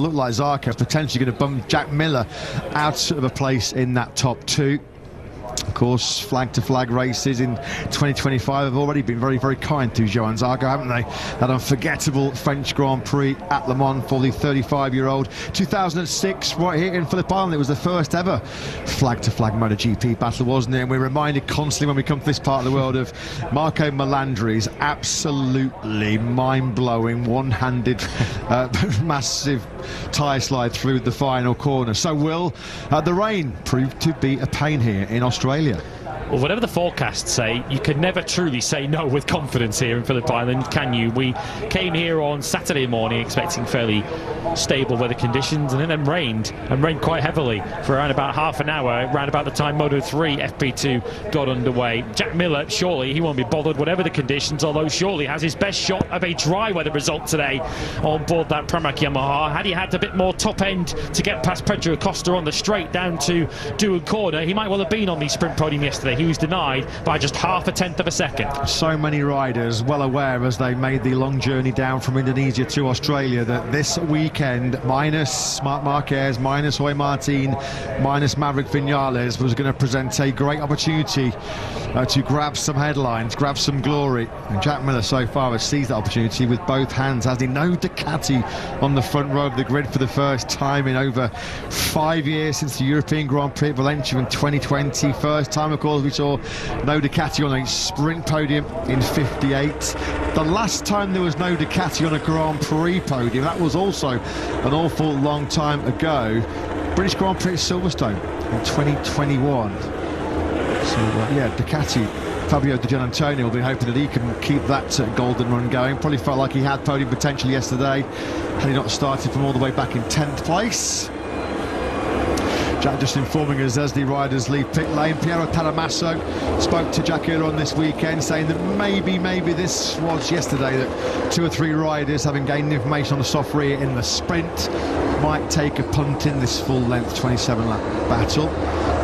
looked like Zarco potentially going to bump Jack Miller out of a place in that top two. Of course, flag-to-flag races in 2025 have already been very, very kind to Johann Zarco, haven't they? That unforgettable French Grand Prix at Le Mans for the 35-year-old. 2006, right here in Phillip Island, it was the first ever flag-to-flag MotoGP battle, wasn't it? And we're reminded constantly when we come to this part of the world of Marco Melandri's absolutely mind-blowing, one-handed, massive tyre slide through the final corner. So will the rain prove to be a pain here in Australia? Well, whatever the forecasts say, you could never truly say no with confidence here in Phillip Island, can you? We came here on Saturday morning expecting fairly stable weather conditions, and then rained, and rained quite heavily for around about half an hour, around about the time Moto3 FP2 got underway. Jack Miller, surely he won't be bothered whatever the conditions, although surely has his best shot of a dry weather result today on board that Pramac Yamaha. Had he had a bit more top end to get past Pedro Acosta on the straight down to Duan corner, he might well have been on the sprint podium yesterday. He was denied by just half a tenth of a second. So many riders well aware as they made the long journey down from Indonesia to Australia that this weekend, minus Marc Marquez, minus Jorge Martin, minus Maverick Vinales, was going to present a great opportunity to grab some headlines, grab some glory. And Jack Miller so far has seized that opportunity with both hands, has he? No Ducati on the front row of the grid for the first time in over 5 years since the European Grand Prix at Valencia in 2020. First time, of course, we saw no Ducati on a sprint podium in 58. The last time there was no Ducati on a Grand Prix podium, that was also an awful long time ago. British Grand Prix at Silverstone in 2021. So yeah, Ducati, Fabio Di Giannantonio will be hoping that he can keep that golden run going. Probably felt like he had podium potential yesterday had he not started from all the way back in 10th place. Jack just informing us as the riders leave pit lane. Piero Paramasso spoke to Jack earlier on this weekend, saying that maybe this was yesterday, that 2 or 3 riders, having gained information on the soft rear in the sprint, might take a punt in this full length 27 lap battle.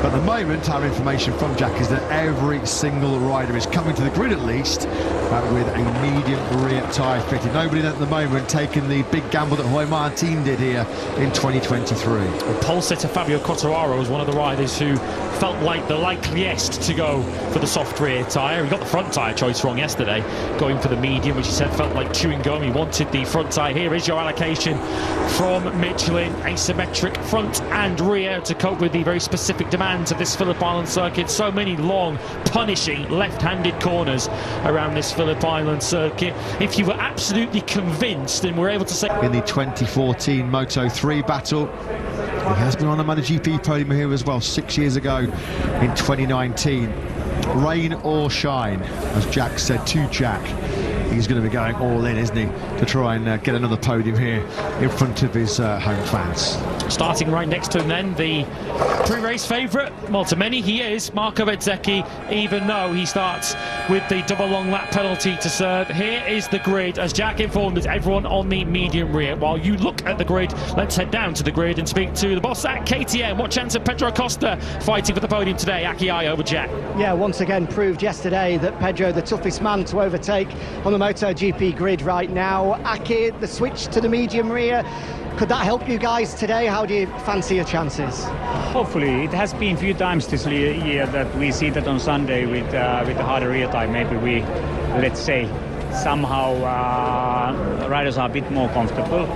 But at the moment, our information from Jack is that every single rider is coming to the grid at least with a medium rear tyre fitted. Nobody at the moment taking the big gamble that Jorge Martin did here in 2023. Well, pole sitter Fabio Quartararo was one of the riders who felt like the likeliest to go for the soft rear tyre. He got the front tyre choice wrong yesterday, going for the medium, which he said felt like chewing gum. He wanted the front tyre. Here is your allocation from Michelin: asymmetric front and rear to cope with the very specific demands of this Phillip Island circuit. So many long, punishing left-handed corners around this Phillip Island circuit. If you were absolutely convinced and were able to say... In the 2014 Moto3 battle, he has been on a MotoGP podium here as well 6 years ago in 2019. Rain or shine, as Jack said to Jack, he's going to be going all in, isn't he, to try and get another podium here in front of his home fans. Starting right next to him then, the pre-race favourite, well, to many he is, Marco Bezzecchi, even though he starts with the double long lap penalty to serve. Here is the grid, as Jack informed us, everyone on the medium rear. While you look at the grid, let's head down to the grid and speak to the boss at KTM. What chance of Pedro Acosta fighting for the podium today? Aki I over Jack. Yeah, once again proved yesterday that Pedro, the toughest man to overtake on the MotoGP grid right now. Aki, the switch to the medium rear, could that help you guys today? How do you fancy your chances? Hopefully. It has been a few times this year that we see that on Sunday with the harder rear tyre. Maybe we, let's say, somehow riders are a bit more comfortable.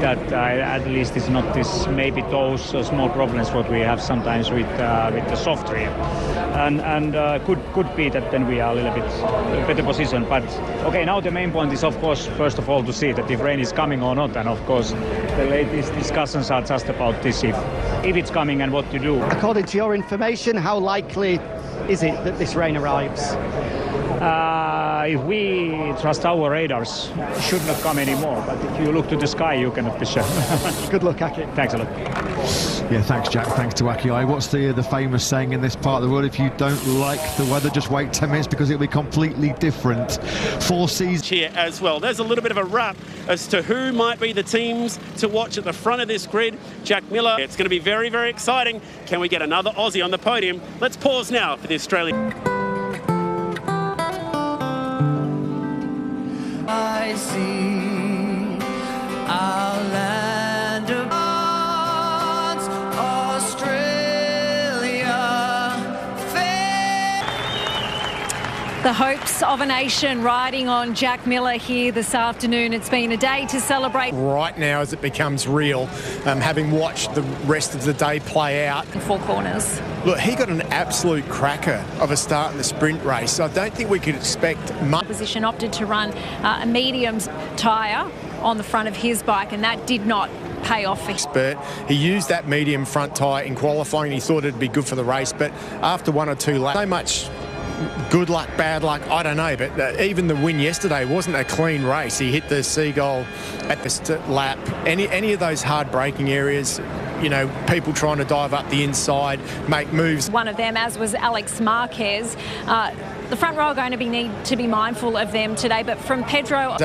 That at least it's not this, maybe those small problems what we have sometimes with the soft rear. And could be that then we are a little bit better position. But okay, now the main point is, of course, first of all, to see that if rain is coming or not. And of course, the latest discussions are just about this, if it's coming and what to do. According to your information, how likely is it that this rain arrives? If we trust our radars, it should not come anymore. But if you look to the sky, you cannot be sure. Good luck, Aki. Thanks a lot. Yeah, thanks, Jack. Thanks to Aki. What's the famous saying in this part of the world? If you don't like the weather, just wait 10 minutes because it'll be completely different. 4 seasons here as well. There's a little bit of a wrap as to who might be the teams to watch at the front of this grid. Jack Miller. It's going to be very, very exciting. Can we get another Aussie on the podium? Let's pause now for the Australian. I see our land of The hopes of a nation riding on Jack Miller here this afternoon. It's been a day to celebrate. Right now as it becomes real, having watched the rest of the day play out. Four corners. Look, he got an absolute cracker of a start in the sprint race. I don't think we could expect much. Position opted to run a medium tyre on the front of his bike, and that did not pay off. But he used that medium front tyre in qualifying. He thought it'd be good for the race, but after one or two laps, so much good luck, bad luck, I don't know, but even the win yesterday wasn't a clean race. He hit the seagull at the lap. Any of those hard braking areas, you know, people trying to dive up the inside, make moves. One of them, as was Alex Marquez. The front row are going to need to be mindful of them today, but from Pedro...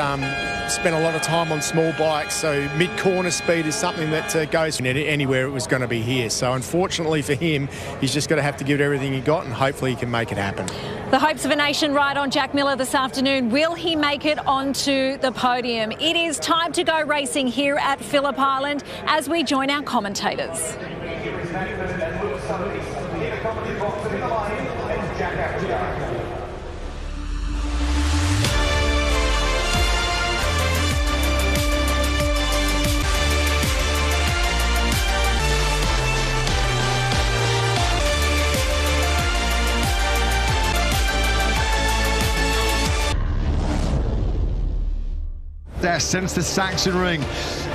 Spent a lot of time on small bikes, so mid-corner speed is something that goes anywhere it was going to be here. So unfortunately for him, he's just going to have to give it everything he got, and hopefully he can make it happen. The hopes of a nation ride on Jack Miller this afternoon. Will he make it onto the podium? It is time to go racing here at Phillip Island as we join our commentators. There since the Saxon Ring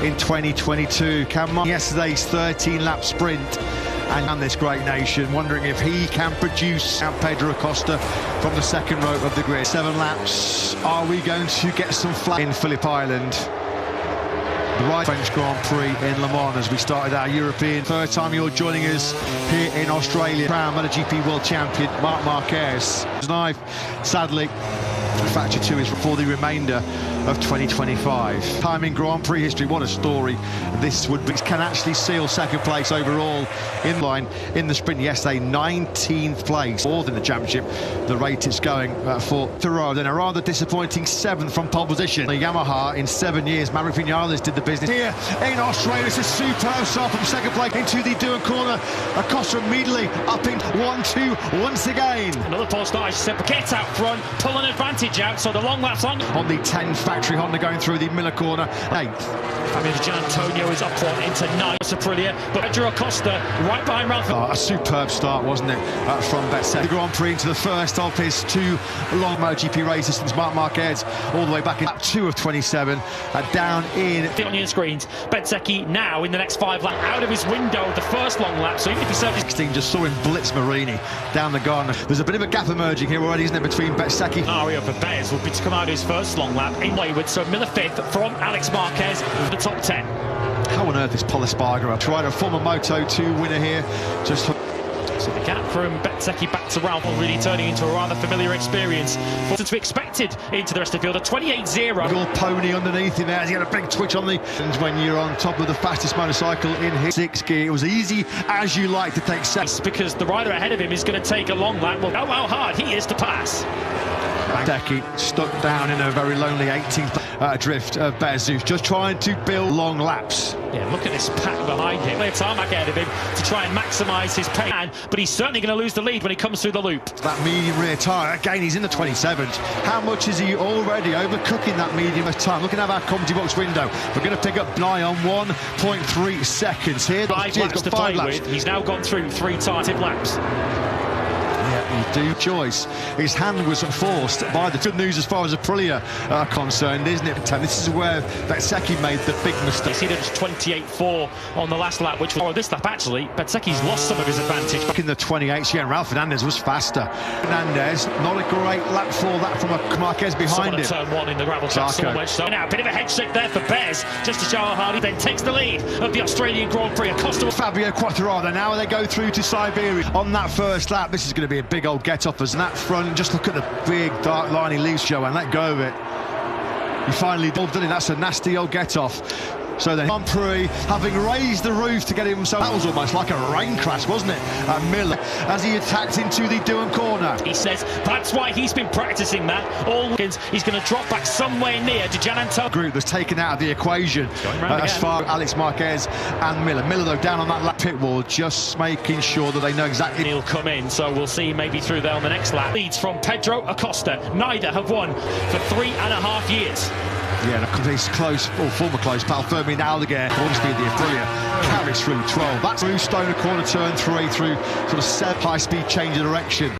in 2022. Yesterday's 13-lap sprint and this great nation, wondering if he can produce out Pedro Acosta from the second row of the grid. 7 laps. Are we going to get some flat in Phillip Island? The right French Grand Prix in Le Mans as we started our European. Third time you're joining us here in Australia. Crown MotoGP World Champion Marc Marquez. His knife, sadly, fracture to is for the remainder of 2025. Time in Grand Prix history, what a story this would be. Can actually seal second place overall in line in the sprint yesterday. 19th place, more than the championship. The rate it's going for Thoreau. Then a rather disappointing 7th from pole position. The Yamaha in 7 years. Maverick Vinales did the business here in Australia. It's a superb start from second place into the Duan corner. Acosta immediately up in 1-2 once again. Another pole start, get out front, pull an advantage out, so the long lap's on the 10 factory Honda going through the Miller corner. 8th. I mean, Gian Antonio is up front into 9th. Aprilia, but Pedro Acosta right behind Ralph. A superb start, wasn't it, from Betsen. The Grand Prix into the first of his 2 long MotoGP races since Marc Marquez, all the way back in lap 2 of 27, down in the onion screens. Bezzecchi now in the next 5 laps out of his window the first long lap, so even if he serves 16, just saw him blitz Marini down the garden. There's a bit of a gap emerging here already, isn't there, between Bezzecchi. Scenario for Bez would be to come out of his first long lap in wayward, so Miller 5th from Alex Marquez, the top 10. How on earth is Paul Espargaro trying a former Moto2 winner here? Just so the gap from Bezzecchi back to Ralph really turning into a rather familiar experience. To be expected into the rest of the field, a 28-0. Little pony underneath him there. He's got a big twitch on the... And when you're on top of the fastest motorcycle in his 6th gear, it was easy as you like to take second. Because the rider ahead of him is going to take a long lap. Well, how hard he is to pass. Bezzecchi stuck down in a very lonely 18th drift of Bezzecchi, just trying to build long laps. Yeah, look at this pack behind him. Clear tarmac ahead of him to try and maximise his pace, but he's certainly going to lose the lead when he comes through the loop. That medium rear tyre, again, he's in the 27th. How much is he already overcooking that medium of time? Looking at our commentary box window, we're going to pick up Nye on 1.3 seconds here. 5 laps to play with. He's now gone through 3 times in laps. Yeah, he do choice. His hand was forced by the good news as far as Aprilia are concerned, isn't it? This is where Bezzecchi made the big mistake. You see there was 28.4 on the last lap, which was this lap actually. Bezzecchi's lost some of his advantage. Back in the 28th, yeah, Ralph Fernandez was faster. Fernandez, not a great lap for that from a Marquez behind him. Turn 1 in the gravel trap. So now a bit of a head shake there for Bez, just to show how hard he then takes the lead of the Australian Grand Prix. Acosta. Fabio Quartararo, now they go through to Siberia on that first lap. This is going to be a big old get-off as that front. Just look at the big dark line he leaves, Joe, and let go of it. He finally did it. That's a nasty old get-off. So then Grand Prix, having raised the roof to get him, so that was almost like a rain crash, wasn't it? Miller, as he attacked into the Durham corner. He says that's why he's been practicing that all weekend. He's going to drop back somewhere near to Jan Antonio. Group that's taken out of the equation as far as Alex Marquez and Miller. Miller, though, down on that lap pit wall, just making sure that they know exactly. He'll come in, so we'll see maybe through there on the next lap. Leads from Pedro Acosta. Neither have won for 3.5 years. Yeah, he's close, or former close pal, Fermin Aldeguer, speed the Aprilia, carries through 12. That's through Stoner corner, turn 3, through sort of high-speed change of direction.